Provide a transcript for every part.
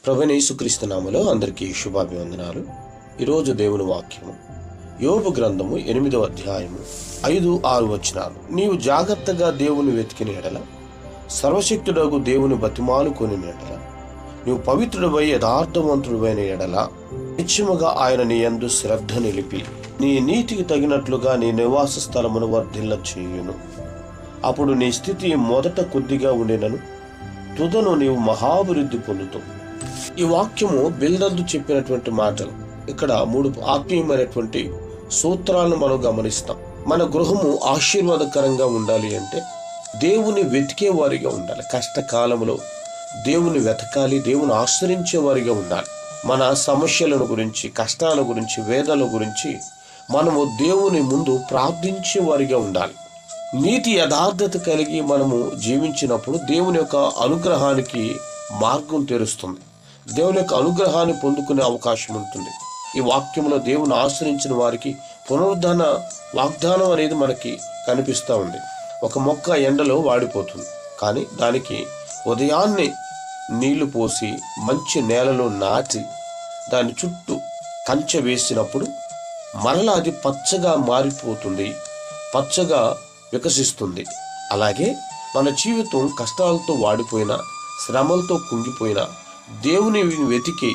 ప్రభువైన యేసుక్రీస్తు నామములో అందరికీ శుభాభివందనాలు. ఈరోజు దేవుని వాక్యము యోబు గ్రంథము 8వ అధ్యాయము 5-6 వచనాలు. నీవు జాగ్రత్తగా దేవుని వెతికిన ఎడల, సర్వశక్తుడగు దేవుని బతిమాలుకొని ఎడల, నీవు పవిత్రుడవై యథార్థవంతుడైన ఎడల, నిశ్చయముగా ఆయన నీ యందు శ్రద్ధ నిలిపి నీ నీతికి తగినట్లుగా నీ నివాస స్థలమును వర్ధిల్ల చేయును. అప్పుడు నీ స్థితి మొదట కొద్దిగా ఉండినను తుదను నీవు మహాభివృద్ధి పొందుతావు. ఈ వాక్యము బిల్దదు చెప్పినటువంటి మాటలు. ఇక్కడ 3 ఆత్మీయమైనటువంటి సూత్రాలను మనం గమనిస్తాం. మన గృహము ఆశీర్వాదకరంగా ఉండాలి అంటే దేవుని వెతికే వారిగా ఉండాలి. కష్టకాలంలో దేవుని వెతకాలి, దేవుని ఆశ్రయించే వారిగా ఉండాలి. మన సమస్యలను గురించి, కష్టాల గురించి, వేదన గురించి మనము దేవుని ముందు ప్రార్థించే వారిగా ఉండాలి. నీతి యథార్థత కలిగి మనము జీవించినప్పుడు దేవుని యొక్క అనుగ్రహానికి మార్గం తెరుస్తుంది. దేవుని యొక్క అనుగ్రహాన్ని పొందుకునే అవకాశం ఉంటుంది. ఈ వాక్యంలో దేవుని ఆశ్రయించిన వారికి పునరుద్ధరణ వాగ్దానం అనేది మనకి కనిపిస్తూ ఉంది. ఒక మొక్క ఎండలో వాడిపోతుంది, కానీ దానికి ఉదయాన్నే నీళ్లు పోసి మంచి నేలలో నాటి దాని చుట్టూ కంచె వేసినప్పుడు మరలా అది పచ్చగా మారిపోతుంది, పచ్చగా వికసిస్తుంది. అలాగే మన జీవితం కష్టాలతో వాడిపోయినా, శ్రమలతో కుంగిపోయినా దేవుని వెతికి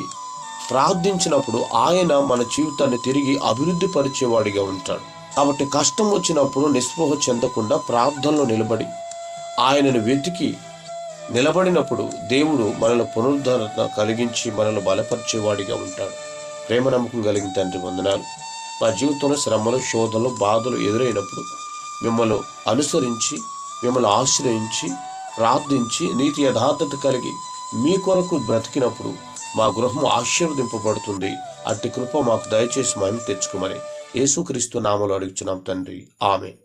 ప్రార్థించినప్పుడు ఆయన మన జీవితాన్ని తిరిగి అభివృద్ధి పరిచేవాడిగా ఉంటాడు. కాబట్టి కష్టం వచ్చినప్పుడు నిస్పృహ చెందకుండా ప్రార్థనలో నిలబడి ఆయనను వెతికి నిలబడినప్పుడు దేవుడు మనల్ని పునరుద్ధరణ కలిగించి మనల్ని బలపరిచేవాడిగా ఉంటాడు. ప్రేమ నమ్మకం కలిగిన తండ్రి వందనాలు. మా జీవితంలో శ్రమలు, శోధనలు, బాధలు ఎదురైనప్పుడు మిమ్మల్ని అనుసరించి, మిమ్మల్ని ఆశ్రయించి, ప్రార్థించి, నీతి యథార్థత కలిగి మీ కొరకు బ్రతికినప్పుడు మా గృహం ఆశీర్వదింపబడుతుంది. అట్టి కృప మాకు దయచేసి మేము తెచ్చుకోమని యేసుక్రీస్తు నామములో అడుగుచున్నాం తండ్రి. ఆమేన్.